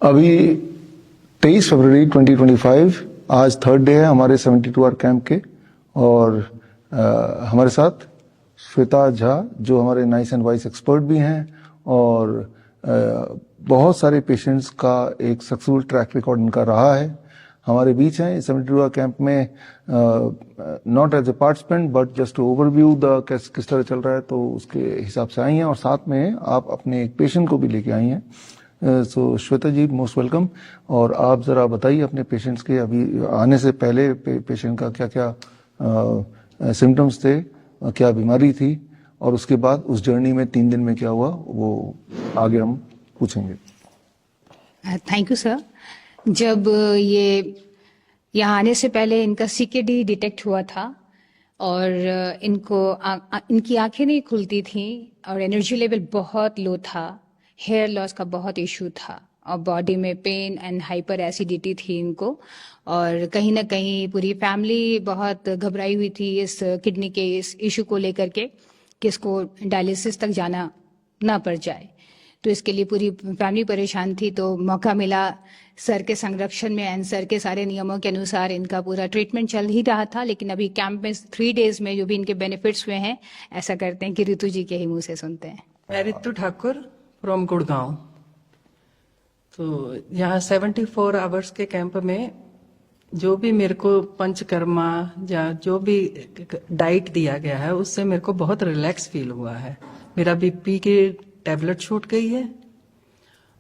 अभी 23 फरवरी 2025 आज third day है हमारे 72 आवर कैंप के। और हमारे साथ श्वेता झा जो हमारे नाइस एंड वाइस एक्सपर्ट भी हैं और बहुत सारे पेशेंट्स का एक सक्सेसफुल ट्रैक रिकॉर्ड इनका रहा है, हमारे बीच हैं 72 आवर कैंप में। Not as a participant but just to overview the किस तरह चल रहा है, तो उसके हिसाब से आई हैं और साथ में आप अपने एक पेशेंट को भी लेके आई हैं। सो श्वेता जी, मोस्ट वेलकम। और आप ज़रा बताइए अपने पेशेंट्स के अभी आने से पहले पेशेंट का क्या क्या सिम्टम्स थे, क्या बीमारी थी, और उसके बाद उस जर्नी में 3 दिन में क्या हुआ, वो आगे हम पूछेंगे। Thank you sir. जब ये यहाँ आने से पहले इनका सीकेडी डिटेक्ट हुआ था और इनकी आंखें नहीं खुलती थी और एनर्जी लेवल बहुत लो था, हेयर लॉस का बहुत इशू था और बॉडी में पेन एंड हाइपर एसिडिटी थी इनको। और कहीं ना कहीं पूरी फैमिली बहुत घबराई हुई थी इस किडनी के इस इशू को लेकर के कि इसको डायलिसिस तक जाना ना पड़ जाए। तो इसके लिए पूरी फैमिली परेशान थी। तो मौका मिला सर के संरक्षण में एंड सर के सारे नियमों के अनुसार इनका पूरा ट्रीटमेंट चल ही रहा था। लेकिन अभी कैंप में 3 डेज में जो भी इनके बेनिफिट्स हुए हैं, ऐसा करते हैं कि ऋतु जी के ही मुंह से सुनते हैं। मैं ऋतु ठाकुर फ्रॉम गुड़गांव। तो यहाँ 74 आवर्स के कैंप में जो भी मेरे को पंचकर्मा या जो भी डाइट दिया गया है उससे मेरे को बहुत रिलैक्स फील हुआ है। मेरा बीपी की टैबलेट छूट गई है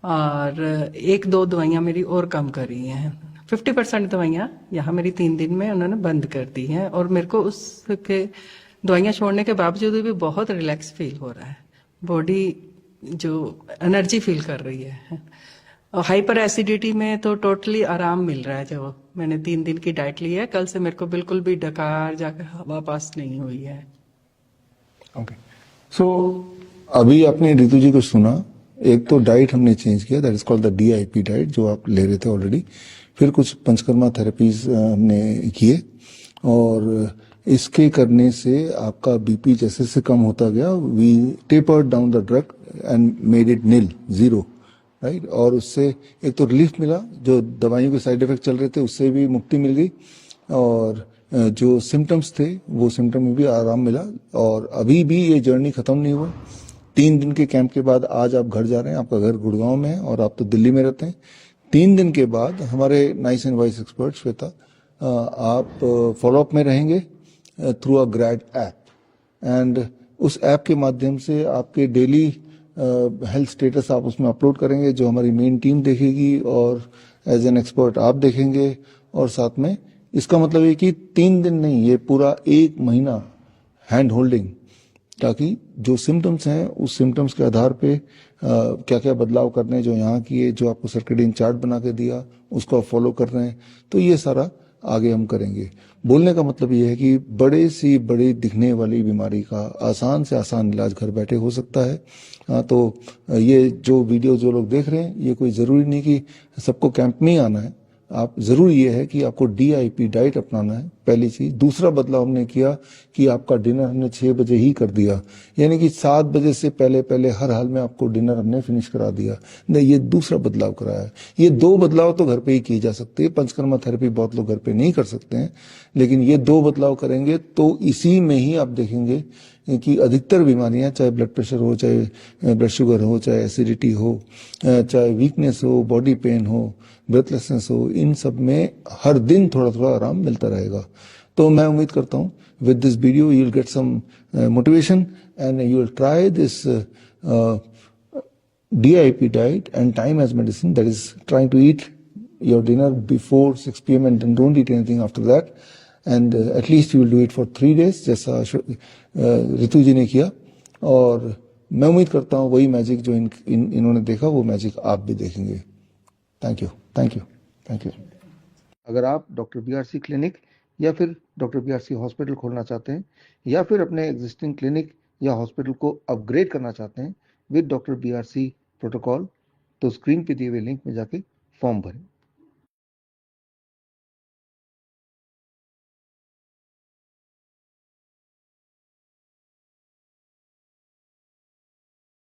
और 1-2 दवाइयाँ मेरी और कम करी हैं। 50% दवाइयाँ यहाँ मेरी 3 दिन में उन्होंने बंद कर दी हैं और मेरे को उसके दवाइयाँ छोड़ने के बावजूद भी बहुत रिलैक्स फील हो रहा है। बॉडी जो एनर्जी फील कर रही है। और हाइपर एसिडिटी में तो टोटली आराम मिल रहा है। जो मैंने 3 दिन की डाइट ली है, कल से मेरे को बिल्कुल भी डकार जाकर हवा पास नहीं हुई है। ओके, सो अभी आपने ऋतु जी को सुना। एक तो डाइट हमने चेंज किया, that is called the DIP diet, जो आप ले रहे थे ऑलरेडी। फिर कुछ पंचकर्मा थेरेपीज हमने किए और इसके करने से आपका बीपी जैसे से कम होता गया, we tapered down the drug and made it nil, 0, right. और उससे एक तो रिलीफ मिला, जो दवाइयों के साइड इफेक्ट चल रहे थे उससे भी मुक्ति मिल गई और जो सिम्टम्स थे वो सिम्टम में भी आराम मिला। और अभी भी ये जर्नी खत्म नहीं हुआ। 3 दिन के कैंप के बाद आज आप घर जा रहे हैं। आपका घर गुड़गांव में है और आप तो दिल्ली में रहते हैं। 3 दिन के बाद हमारे nice and vice expert Shweta, आप फॉलोअप में रहेंगे थ्रू अ ग्रैड ऐप, एंड उस ऐप के माध्यम से आपके डेली हेल्थ स्टेटस आप उसमें अपलोड करेंगे, जो हमारी मेन टीम देखेगी और एज एन एक्सपर्ट आप देखेंगे। और साथ में इसका मतलब ये कि 3 दिन नहीं, ये पूरा 1 महीना हैंड होल्डिंग, ताकि जो सिम्टम्स हैं उस सिम्टम्स के आधार पे क्या क्या बदलाव करने, जो यहाँ किए, जो आपको सर्केडियन चार्ट बना के दिया उसको आप फॉलो कर रहे हैं, तो ये सारा आगे हम करेंगे। बोलने का मतलब ये है कि बड़े सी बड़ी दिखने वाली बीमारी का आसान से आसान इलाज घर बैठे हो सकता है। तो ये जो वीडियो जो लोग देख रहे हैं, ये कोई ज़रूरी नहीं कि सबको कैंप में ही आना है। आप ज़रूर ये है कि आपको डीआईपी डाइट अपनाना है, पहली चीज़। दूसरा बदलाव हमने किया कि आपका डिनर हमने 6 बजे ही कर दिया, यानी कि 7 बजे से पहले पहले हर हाल में आपको डिनर हमने फिनिश करा दिया। नहीं, ये दूसरा बदलाव कराया है। ये 2 बदलाव तो घर पे ही किए जा सकते हैं। पंचकर्मा थेरेपी बहुत लोग घर पे नहीं कर सकते हैं, लेकिन ये 2 बदलाव करेंगे तो इसी में ही आप देखेंगे कि अधिकतर बीमारियां, चाहे ब्लड प्रेशर हो, चाहे ब्लड शुगर हो, चाहे एसिडिटी हो, चाहे वीकनेस हो, बॉडी पेन हो, ब्रेथलेसनेस हो, इन सब में हर दिन थोड़ा थोड़ा आराम मिलता रहेगा। तो मैं उम्मीद करता हूँ with this video you will get some motivation and you will try this DIP diet and time as medicine, that is trying to eat your dinner before 6 p.m. and then don't eat anything after that, and at least you will do it for 3 days, जैसा ऋतु जी ने किया। और मैं उम्मीद करता हूँ वही magic जो इन्होंने देखा, वो मैजिक आप भी देखेंगे। Thank you, thank you, thank you. अगर आप डॉक्टर BRC क्लिनिक या फिर डॉक्टर BRC हॉस्पिटल खोलना चाहते हैं, या फिर अपने एग्जिस्टिंग क्लिनिक या हॉस्पिटल को अपग्रेड करना चाहते हैं विद डॉक्टर BRC प्रोटोकॉल, तो स्क्रीन पे दिए हुए लिंक में जाके फॉर्म भरें।